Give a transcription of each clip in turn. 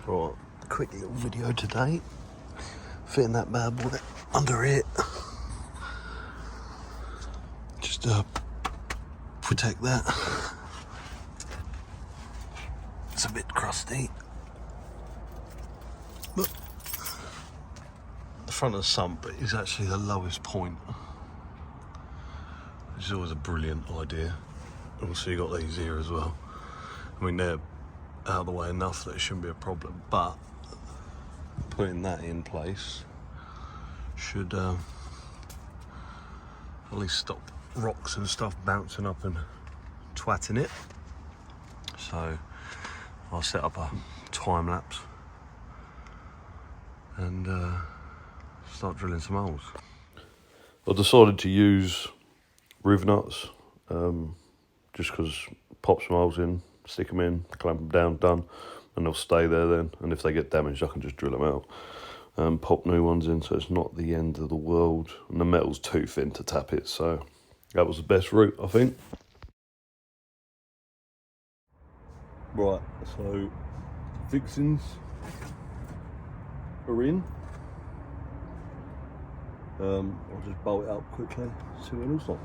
Right, quick little video today. Fitting that bad boy under it. Just protect that. It's a bit crusty. But the front of the sump is actually the lowest point, which is always a brilliant idea. Also you got these here as well. I mean, they're out of the way enough that it shouldn't be a problem, but putting that in place should at least stop rocks and stuff bouncing up and twatting it. So I'll set up a time lapse and start drilling some holes. I decided to use riv nuts just because pop some holes in, stick them in, clamp them down, done, and they'll stay there then. And if they get damaged, I can just drill them out and pop new ones in, so it's not the end of the world. And the metal's too thin to tap it, so that was the best route, I think. Right, so fixings are in. I'll just bolt it up quickly, see what it looks like.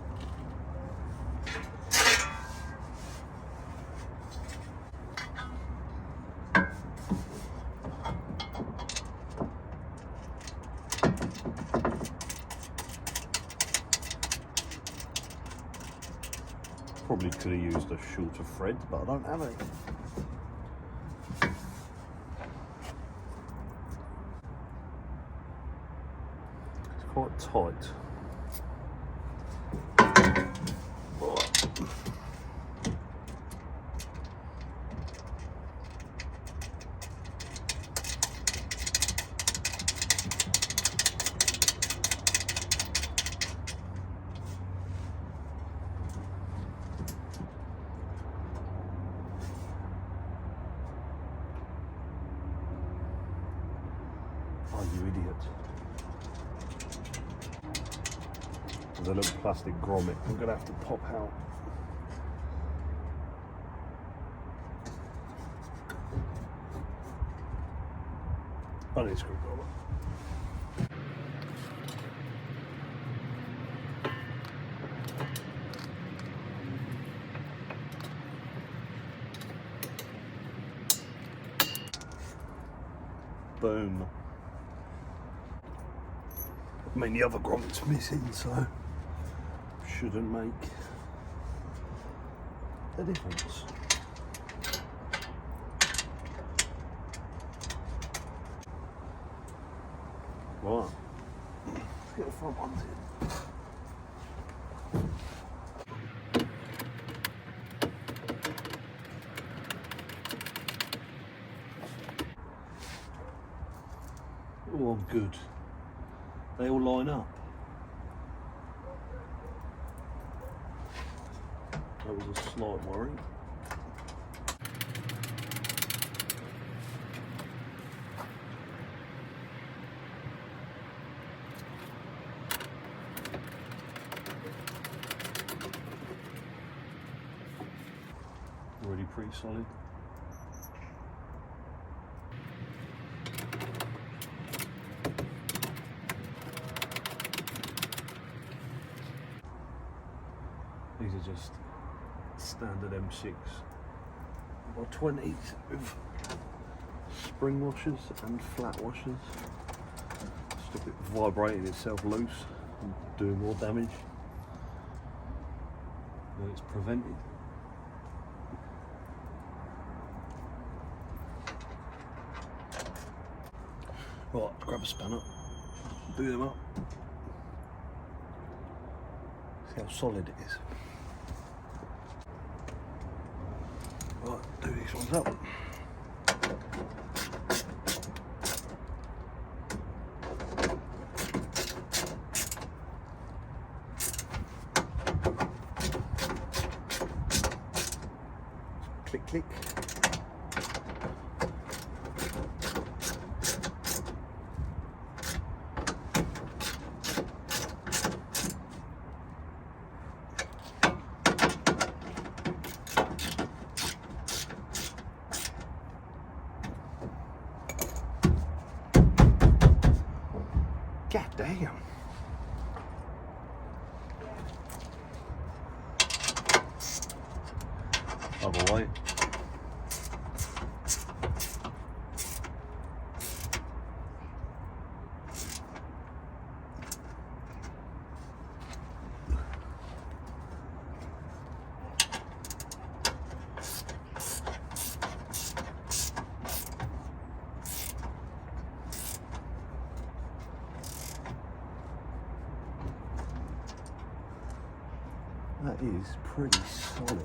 Probably could have used a shorter thread, but I don't have any. It's quite tight. Oh, you idiot. There's a little plastic grommet I'm going to have to pop out. I need a screwdriver. Boom. I mean, the other grommet's missing, so shouldn't make a difference. Right, let's get the front ones in. Oh, good. They all line up. That was a slight worry. Already pretty solid. These are just standard M6 by 20s with spring washers and flat washers. Stop it vibrating itself loose and doing more damage than it's prevented. Right, grab a spanner, do them up. See how solid it is. Right, do these ones up. Click, click. God damn. Other way. That is pretty solid.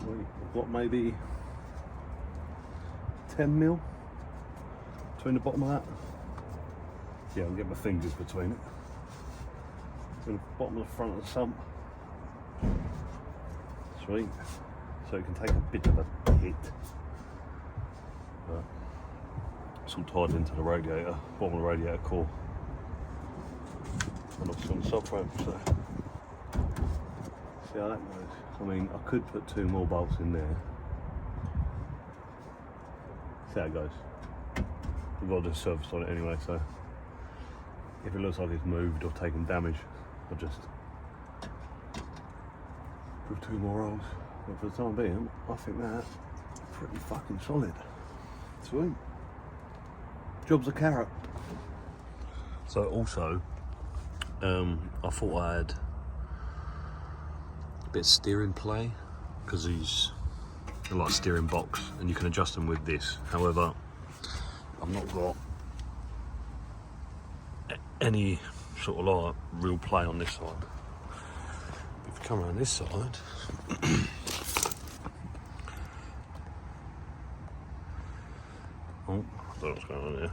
I've got maybe 10 mil between the bottom of that. Yeah, I'll get my fingers between it. Between the bottom of the front of the sump. Sweet. So it can take a bit of a hit. But it's all tied into the radiator, bottom of the radiator core. And obviously on the subframe, so see how that goes. I mean, I could put 2 more bolts in there. See how it goes. We've got to do a service on it anyway, so if it looks like it's moved or taken damage, I'll just put 2 more rolls. But for the time being, I think that's pretty fucking solid. Sweet. Job's a carrot. So also, I thought I had a bit of steering play, because these are like steering box and you can adjust them with this. However, I've not got any sort of like real play on this side. If you come around this side, oh, I don't know what's going on here.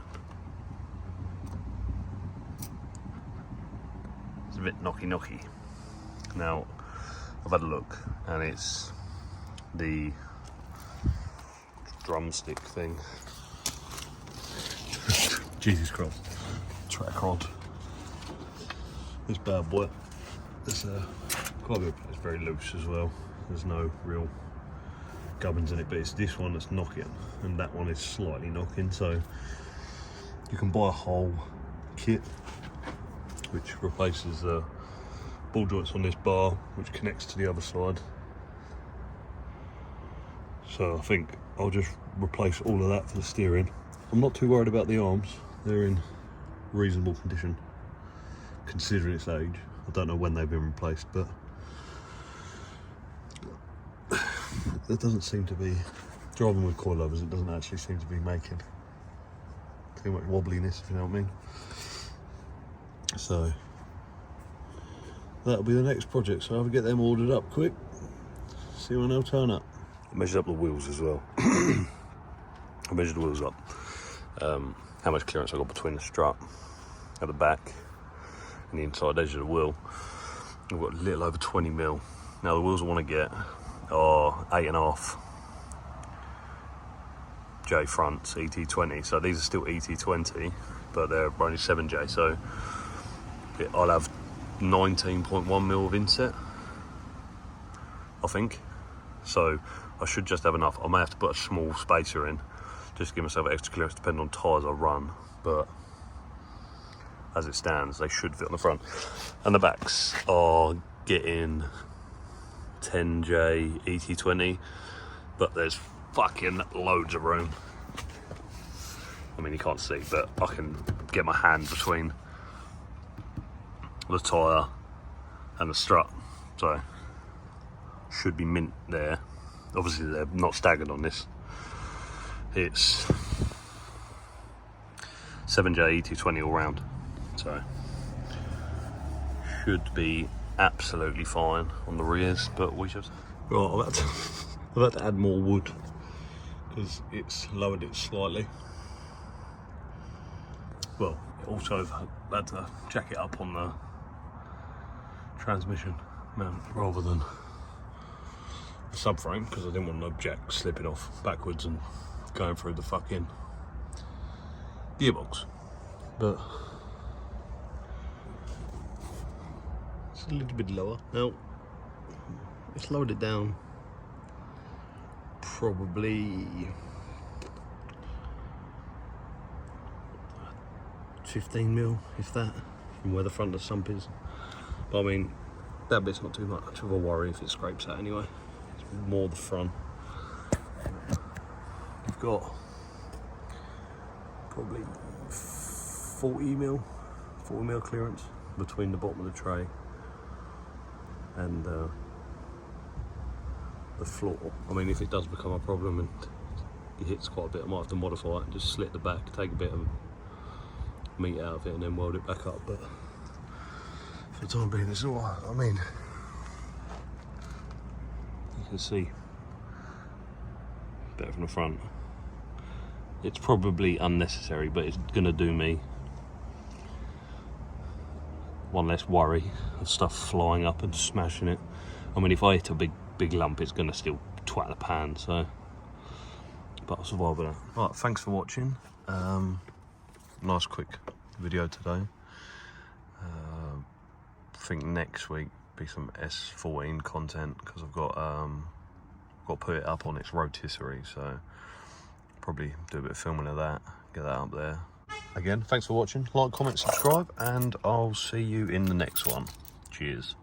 It's a bit knocky. Now, I've had a look, and it's the drumstick thing. Jesus Christ. Track rod. This bad boy. It's quite a bit, it's very loose as well. There's no real gubbins in it, but it's this one that's knocking, and that one is slightly knocking, so you can buy a whole kit which replaces the ball joints on this bar, which connects to the other side. So I think I'll just replace all of that for the steering. I'm not too worried about the arms. They're in reasonable condition considering its age. I don't know when they've been replaced, but there doesn't seem to be, driving with coilovers, it doesn't actually seem to be making too much wobbliness, if you know what I mean. So that'll be the next project, so I'll get them ordered up quick, see when they'll turn up. I measured up the wheels as well. I measured the wheels up, how much clearance I got between the strut at the back and the inside edge of the wheel. I've got a little over 20 mil. Now the wheels I want to get are 8.5 J fronts, ET20, so these are still ET20, but they're only 7J, so I'll have 19.1 mil of inset, I think. So I should just have enough. I may have to put a small spacer in, just to give myself extra clearance depending on tyres I run, but as it stands, they should fit on the front. And the backs are getting 10J ET20, but there's fucking loads of room. I mean, you can't see, but I can get my hand between the tyre and the strut, so should be mint there. Obviously they're not staggered on this. It's 7J ET20 all round, so should be absolutely fine on the rears. But we just right, I've had to add more wood because it's lowered it slightly. Well, also I've had to jack it up on the transmission mount rather than the subframe, because I didn't want no jack slipping off backwards and going through the fucking gearbox. but it's a little bit lower. Now, let's load it down probably 15 mil, if that, from where the front of the sump is. But I mean, that bit's not too much of a worry if it scrapes out anyway. It's more the front. You've got probably 40 mil clearance between the bottom of the tray and the floor. I mean, if it does become a problem and it hits quite a bit, I might have to modify it and just slit the back, take a bit of meat out of it and then weld it back up, but for the time being it's alright. I mean, you can see better from the front. It's probably unnecessary, but it's gonna do me one less worry of stuff flying up and smashing it. I mean, if I hit a big lump, it's gonna still twat the pan, so, but I'll survive with that. Right, thanks for watching. Nice quick video today. I think next week be some S14 content, because I've got to put it up on its rotisserie, so probably do a bit of filming of that, get that up there. Again, thanks for watching. Like, comment, subscribe, and I'll see you in the next one. Cheers.